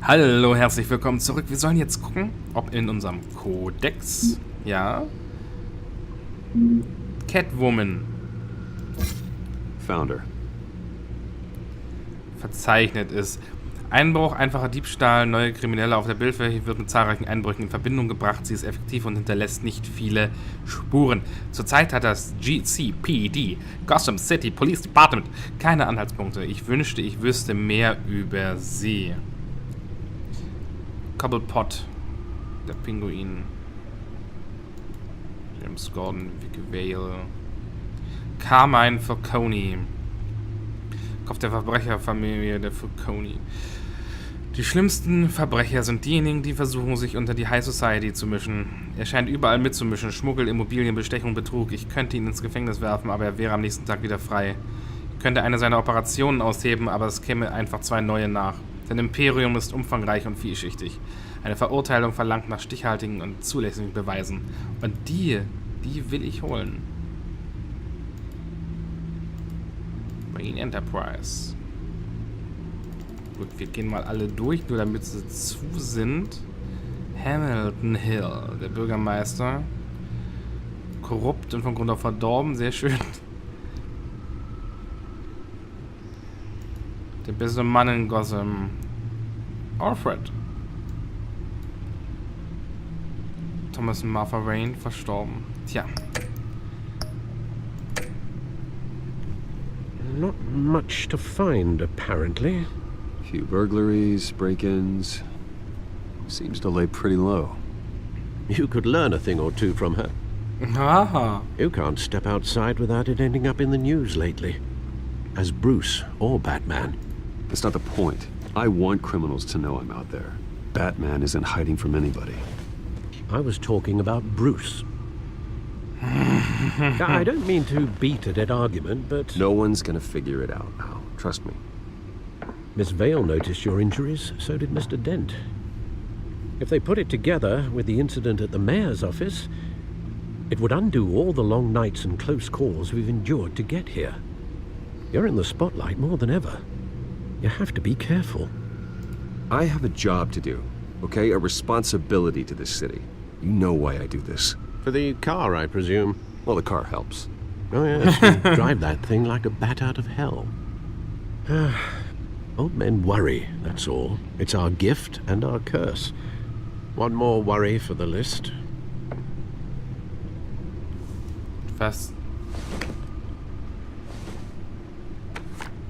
Hallo, herzlich willkommen zurück. Wir sollen jetzt gucken, ob in unserem Kodex, ja, Catwoman Found her. verzeichnet ist. Einbruch, einfacher Diebstahl, neue Kriminelle auf der Bildfläche, wird mit zahlreichen Einbrüchen in Verbindung gebracht. Sie ist effektiv und hinterlässt nicht viele Spuren. Zurzeit hat das GCPD, Gotham City Police Department, keine Anhaltspunkte. Ich wünschte, ich wüsste mehr über sie. Cobblepot, der Pinguin. James Gordon, Vicky Vale. Carmine Falcone. Kopf der Verbrecherfamilie der Falcone. Die schlimmsten Verbrecher sind diejenigen, die versuchen, sich unter die High Society zu mischen. Er scheint überall mitzumischen. Schmuggel, Immobilien, Bestechung, Betrug. Ich könnte ihn ins Gefängnis werfen, aber er wäre am nächsten Tag wieder frei. Ich könnte eine seiner Operationen ausheben, aber es käme einfach 2 neue nach. Sein Imperium ist umfangreich und vielschichtig. Eine Verurteilung verlangt nach stichhaltigen und zulässigen Beweisen. Und die will ich holen. Marine Enterprise. Gut, wir gehen mal alle durch, nur damit sie zu sind. Hamilton Hill, der Bürgermeister. Korrupt und von Grund auf verdorben, sehr schön. Der beste Mann in Gotham. Alfred. Thomas und Martha Wayne, verstorben. Tja. Not much to find, apparently. Few burglaries, break-ins. Seems to lay pretty low. You could learn a thing or two from her. Haha. You can't step outside without it ending up in the news lately. As Bruce or Batman. That's not the point. I want criminals to know I'm out there. Batman isn't hiding from anybody. I was talking about Bruce. I don't mean to beat a dead argument, but... No one's gonna figure it out now. Trust me. Miss Vale noticed your injuries, so did Mr. Dent. If they put it together with the incident at the mayor's office, it would undo all the long nights and close calls we've endured to get here. You're in the spotlight more than ever. You have to be careful. I have a job to do, okay? A responsibility to this city. You know why I do this. For the car, I presume. Well, the car helps. Oh yes, you drive that thing like a bat out of hell. Old men worry, that's all. It's our gift and our curse. One more worry for the list. Was?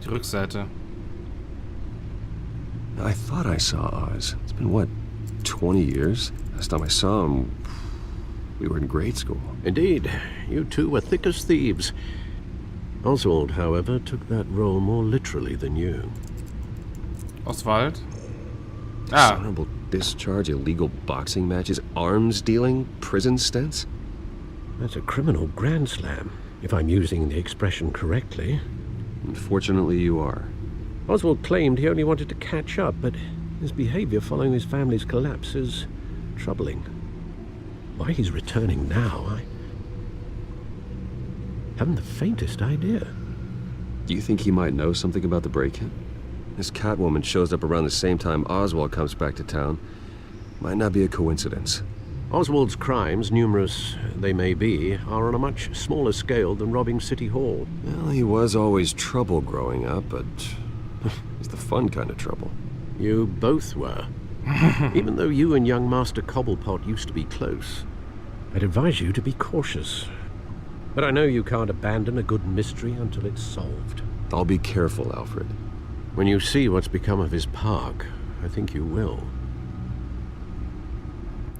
Die Rückseite. I thought I saw Oz. It's been, what, 20 years? Last time I saw him, we were in grade school. Indeed, you two were thick as thieves. Oswald, however, took that role more literally than you. Oswald? Ah. Dishonorable discharge, illegal boxing matches, arms dealing, prison stints? That's a criminal grand slam, if I'm using the expression correctly. Unfortunately, you are. Oswald claimed he only wanted to catch up, but his behavior following his family's collapse is troubling. Why he's returning now, I haven't the faintest idea. Do you think he might know something about the break-in? This Catwoman shows up around the same time Oswald comes back to town. Might not be a coincidence. Oswald's crimes, numerous they may be, are on a much smaller scale than robbing City Hall. Well, he was always trouble growing up, but it's the fun kind of trouble. You both were. Even though you and young Master Cobblepot used to be close, I'd advise you to be cautious. But I know you can't abandon a good mystery until it's solved. I'll be careful, Alfred. When you see what's become of his park, I think you will.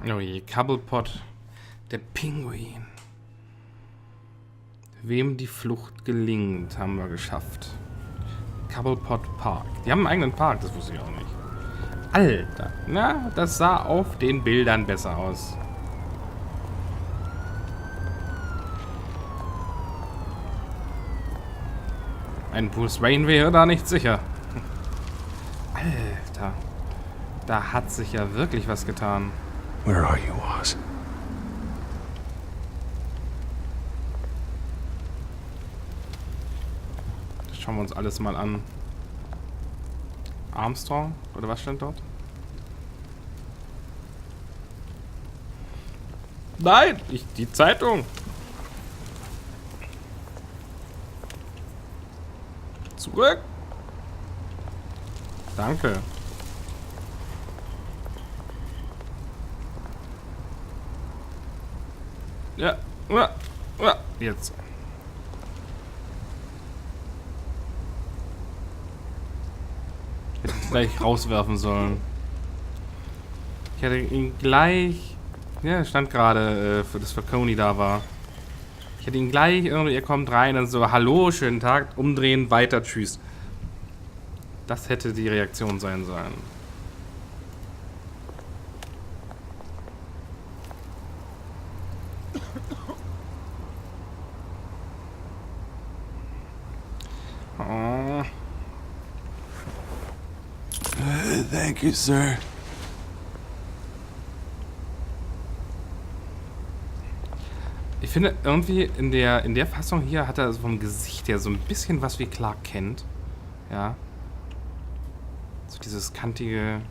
Oh je, Cobblepot, der Pinguin. Wem die Flucht gelingt, haben wir geschafft. Cobblepot Park. Die haben einen eigenen Park, das wusste ich auch nicht. Alter, na, das sah auf den Bildern besser aus. Ein Bruce Wayne wäre da nicht sicher. Alter, da hat sich ja wirklich was getan. Where are you, Oz? Das schauen wir uns alles mal an. Armstrong? Oder was stand dort? Nein, die Zeitung. Zurück. Danke. Ja, jetzt. Hätte ich gleich rauswerfen sollen. Ich hätte ihn gleich... Ja, stand gerade, für das Falcone da war. Ich hätte ihn gleich irgendwie... Er kommt rein und so, hallo, schönen Tag, umdrehen, weiter, tschüss. Das hätte die Reaktion sein sollen. Oh. Thank you, sir. Ich finde irgendwie in der Fassung hier hat er so vom Gesicht her so ein bisschen was wie Clark Kent. Ja. So dieses kantige,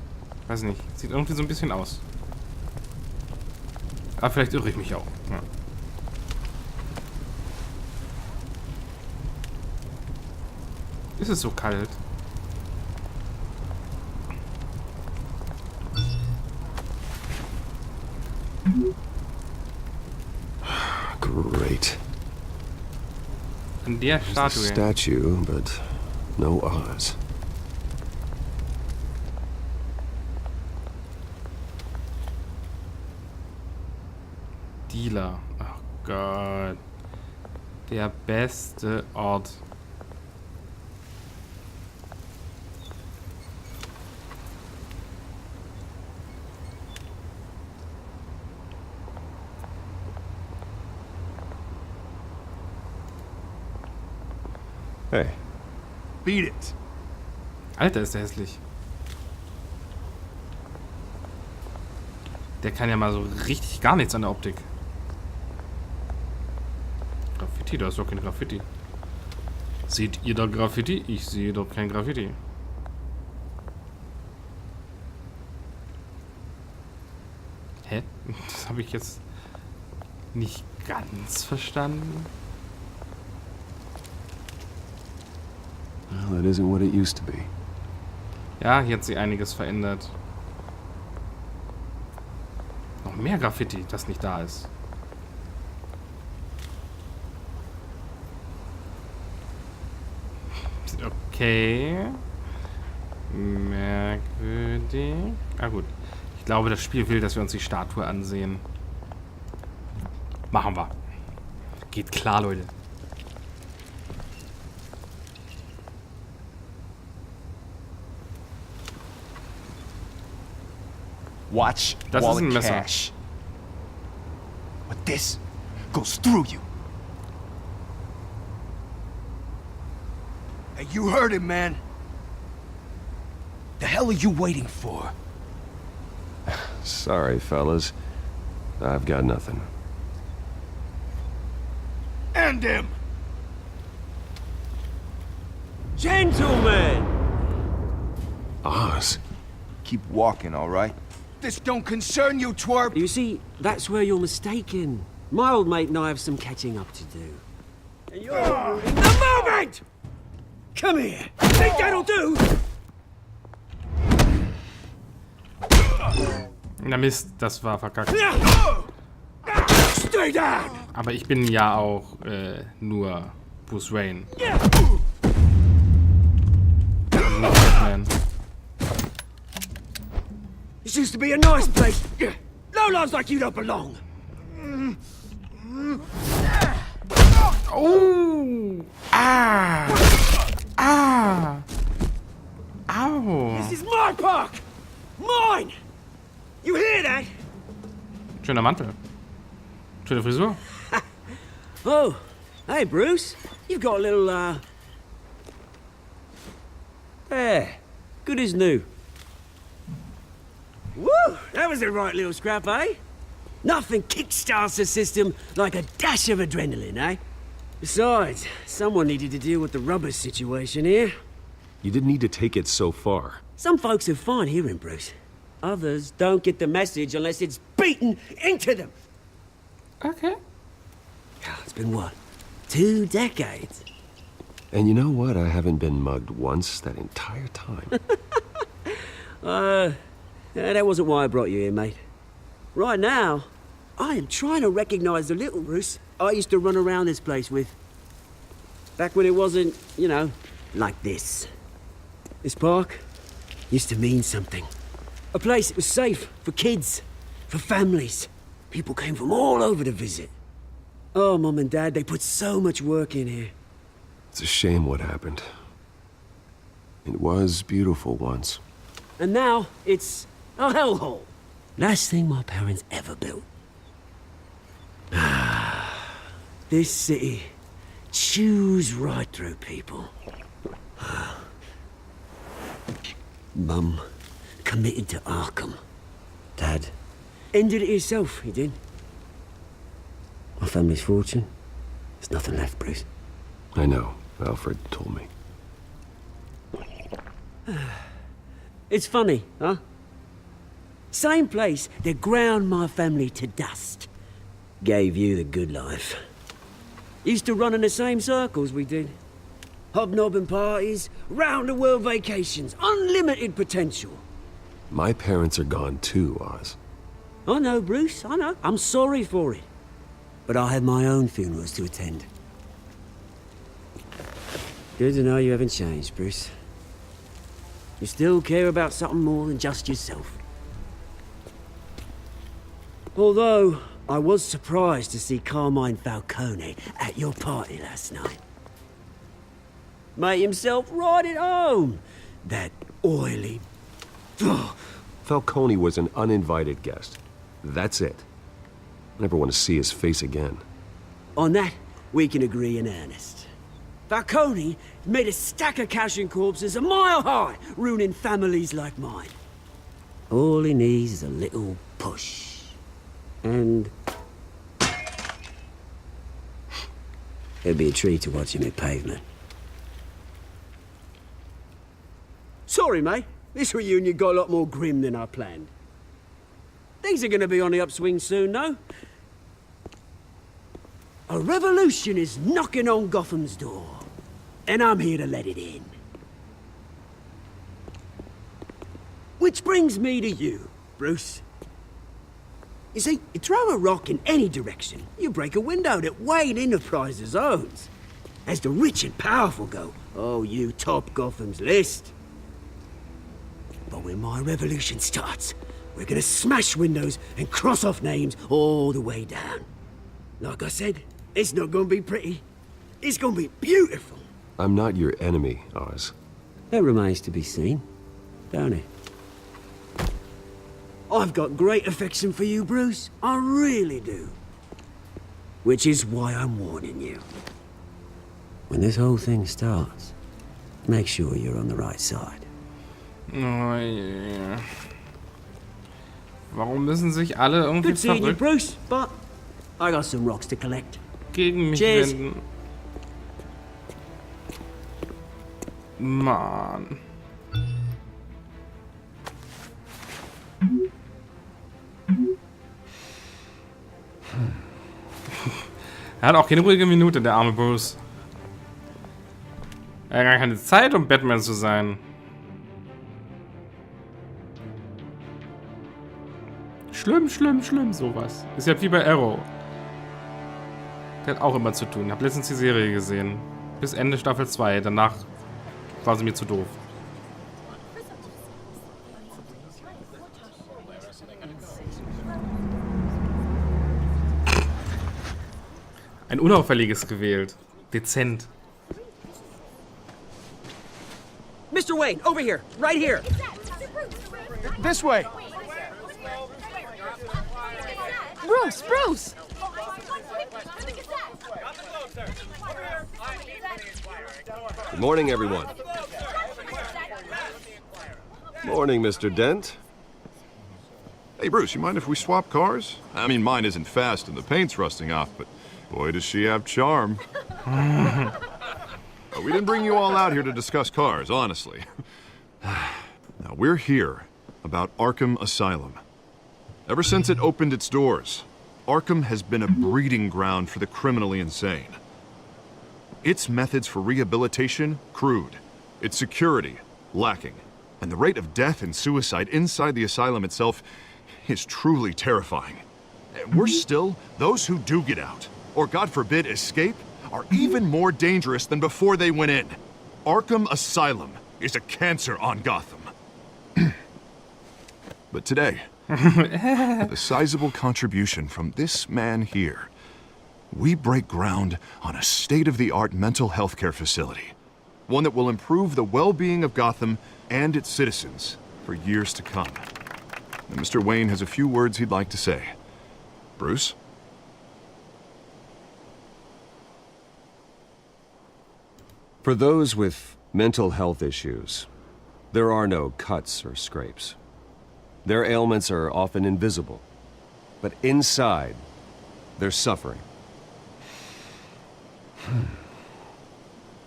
weiß nicht, sieht irgendwie so ein bisschen aus. Aber vielleicht irre ich mich auch. Ja. Ist es so kalt? Great. An der There's the Statue. statue, but no Oz. Dealer. Oh Gott. Der beste Ort. Hey. Beat it. Alter, ist der hässlich. Der kann ja mal so richtig gar nichts an der Optik. Graffiti, da ist doch kein Graffiti. Seht ihr da Graffiti? Ich sehe doch kein Graffiti. Hä? Das habe ich jetzt nicht ganz verstanden. Well, that isn't what it used to be. Ja, hier hat sich einiges verändert. Noch mehr Graffiti, das nicht da ist. Okay. Merkwürdig. Ah gut. Ich glaube, das Spiel will, dass wir uns die Statue ansehen. Machen wir. Geht klar, Leute. Watch Das ist wallet ein Messer. cash. But this goes through you. Hey, you heard it, man. The hell are you waiting for? Sorry, fellas. I've got nothing. End him! Gentlemen! Oz? Keep walking, all right? This don't concern you, twerp! You see, that's where you're mistaken. My old mate and I have some catching up to do. And you're ruining the moment! Come here! Think that'll do? Na Mist, das war verkackt. Stay down! Aber ich bin ja auch nur Bruce Wayne. Nicht Batman. This used to be a nice place. Lowlifes like you don't belong. Oh! Ah! Ah! Au! This is my park! Mine! You hear that? Schöner Mantel. Schöne Frisur. Oh, hey Bruce. You've got a little, There. Good as new. Woo! That was a right little scrap, eh? Nothing kickstarts the system like a dash of adrenaline, eh? Besides, someone needed to deal with the rubber situation here. You didn't need to take it so far. Some folks are fine hearing, Bruce. Others don't get the message unless it's beaten into them. Okay. It's been what? 2 decades? And you know what? I haven't been mugged once that entire time. That wasn't why I brought you here, mate. Right now, I am trying to recognize the little Bruce I used to run around this place with. Back when it wasn't, you know, like this. This park used to mean something. A place that was safe for kids, for families. People came from all over to visit. Oh, Mum and Dad, they put so much work in here. It's a shame what happened. It was beautiful once. And now, it's a hellhole. Last thing my parents ever built. This city chews right through people. Mum committed to Arkham. Dad ended it himself, he did. My family's fortune, there's nothing left, Bruce. I know. Alfred told me. It's funny, huh? Same place that ground my family to dust. Gave you the good life. Used to run in the same circles we did. Hobnobbing parties, round-the-world vacations, unlimited potential. My parents are gone too, Oz. I know, Bruce, I know. I'm sorry for it. But I have my own funerals to attend. Good to know you haven't changed, Bruce. You still care about something more than just yourself. Although, I was surprised to see Carmine Falcone at your party last night. Made himself right at home. That oily... Falcone was an uninvited guest. That's it. Never want to see his face again. On that, we can agree in earnest. Falcone made a stack of cash and corpses a mile high, ruining families like mine. All he needs is a little push. And... it'd be a treat to watch him hit pavement. Sorry, mate. This reunion got a lot more grim than I planned. Things are gonna be on the upswing soon, though. A revolution is knocking on Gotham's door, and I'm here to let it in. Which brings me to you, Bruce. You see, you throw a rock in any direction, you break a window that Wayne Enterprises owns. As the rich and powerful go, oh, you top Gotham's list. But when my revolution starts, we're gonna smash windows and cross off names all the way down. Like I said, it's not gonna be pretty. It's gonna be beautiful. I'm not your enemy, Oz. That remains to be seen, don't it? I've got great affection for you, Bruce. I really do. Which is why I'm warning you. When this whole thing starts, make sure you're on the right side. Oh, yeah. Warum müssen sich alle irgendwie Good seeing you, verrückt Bruce, but I got some rocks to collect. gegen mich Cheers. wenden? Mann. Er hat auch keine ruhige Minute, der arme Bruce. Er hat gar keine Zeit, um Batman zu sein. Schlimm, schlimm, schlimm, sowas. Ist ja wie bei Arrow. Der hat auch immer zu tun. Ich habe letztens die Serie gesehen. Bis Ende Staffel 2. Danach war sie mir zu doof. Ein unauffälliges gewählt. Dezent. Mr. Wayne, over here, right here. This way. Bruce, Bruce! Good morning, everyone. Morning, Mr. Dent. Hey, Bruce, you mind if we swap cars? I mean, mine isn't fast and the paint's rusting off, but boy, does she have charm. We didn't bring you all out here to discuss cars, honestly. Now, we're here about Arkham Asylum. Ever since it opened its doors, Arkham has been a breeding ground for the criminally insane. Its methods for rehabilitation, crude. Its security, lacking. And the rate of death and suicide inside the asylum itself is truly terrifying. And worse still, those who do get out, or God forbid escape, are even more dangerous than before they went in. Arkham Asylum is a cancer on Gotham. But today, with a sizable contribution from this man here, we break ground on a state-of-the-art mental health care facility. One that will improve the well-being of Gotham and its citizens for years to come. And Mr. Wayne has a few words he'd like to say. Bruce? For those with mental health issues, there are no cuts or scrapes. Their ailments are often invisible, but inside, they're suffering.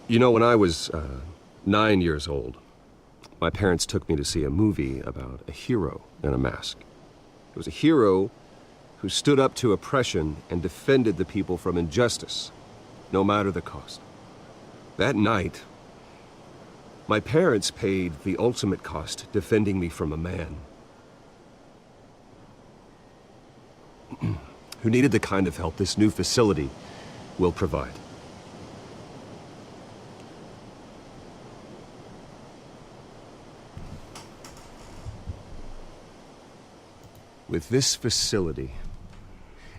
You know, when I was 9 years old, my parents took me to see a movie about a hero in a mask. It was a hero who stood up to oppression and defended the people from injustice, no matter the cost. That night, my parents paid the ultimate cost defending me from a man who needed the kind of help this new facility will provide. With this facility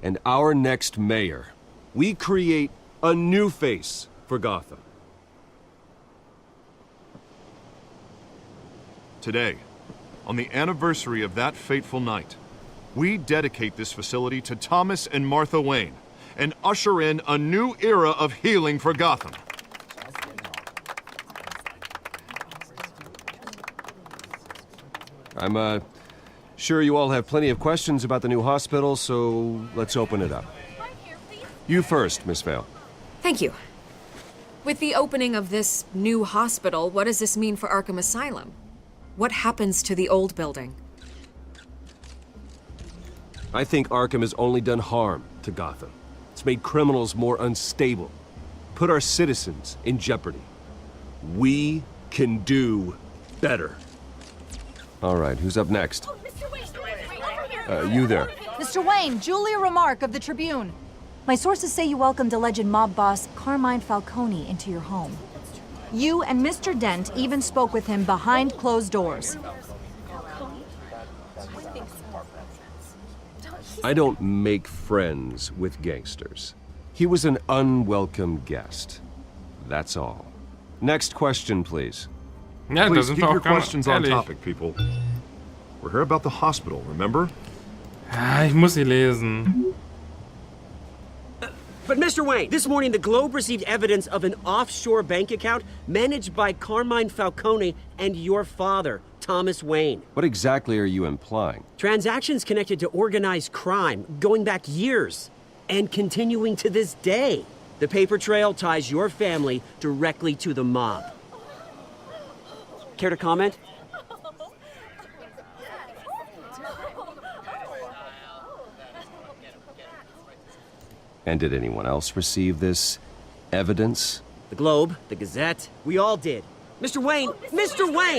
and our next mayor, we create a new face for Gotham. Today, on the anniversary of that fateful night, we dedicate this facility to Thomas and Martha Wayne and usher in a new era of healing for Gotham. I'm sure you all have plenty of questions about the new hospital, so let's open it up. You first, Miss Vale. Thank you. With the opening of this new hospital, what does this mean for Arkham Asylum? What happens to the old building? I think Arkham has only done harm to Gotham. It's made criminals more unstable, put our citizens in jeopardy. We can do better. All right, who's up next? You there. Mr. Wayne, Julia Remark of the Tribune. My sources say you welcomed alleged mob boss Carmine Falcone into your home. You and Mr. Dent even spoke with him behind closed doors. I don't make friends with gangsters. He was an unwelcome guest. That's all. Next question, please. Ja, da Please sind keep wir your auch ganz questions on ehrlich. topic, people. We're here about the hospital, remember? Ah, ich muss sie lesen. But Mr. Wayne, this morning the Globe received evidence of an offshore bank account managed by Carmine Falcone and your father, Thomas Wayne. What exactly are you implying? Transactions connected to organized crime going back years and continuing to this day. The paper trail ties your family directly to the mob. Care to comment? And did anyone else receive this evidence? The Globe, the Gazette, we all did. Mr. Wayne,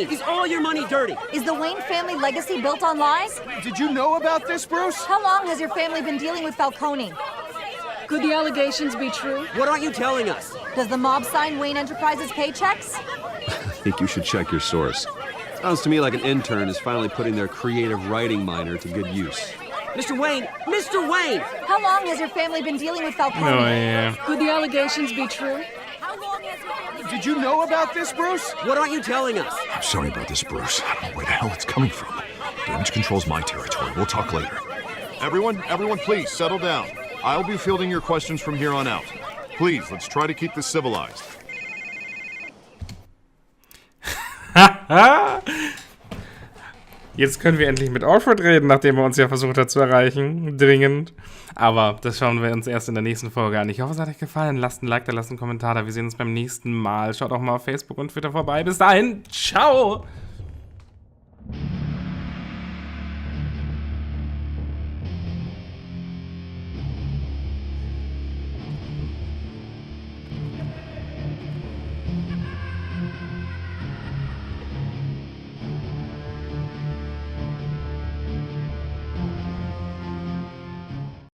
is all your money dirty? Is the Wayne family legacy built on lies? Did you know about this, Bruce? How long has your family been dealing with Falcone? Could the allegations be true? What aren't you telling us? Does the mob sign Wayne Enterprises paychecks? I think you should check your source. Sounds to me like an intern is finally putting their creative writing minor to good use. Mr. Wayne! How long has your family been dealing with Falcone? Oh, yeah. Could the allegations be true? Did you know about this, Bruce? What aren't you telling us? I'm sorry about this, Bruce. I don't know where the hell it's coming from. Damage control's my territory. We'll talk later. Everyone, please, settle down. I'll be fielding your questions from here on out. Please, let's try to keep this civilized. Jetzt können wir endlich mit Alfred reden, nachdem er uns ja versucht hat zu erreichen. Dringend. Aber das schauen wir uns erst in der nächsten Folge an. Ich hoffe, es hat euch gefallen. Lasst ein Like da, lasst einen Kommentar da. Wir sehen uns beim nächsten Mal. Schaut auch mal auf Facebook und Twitter vorbei. Bis dahin. Ciao!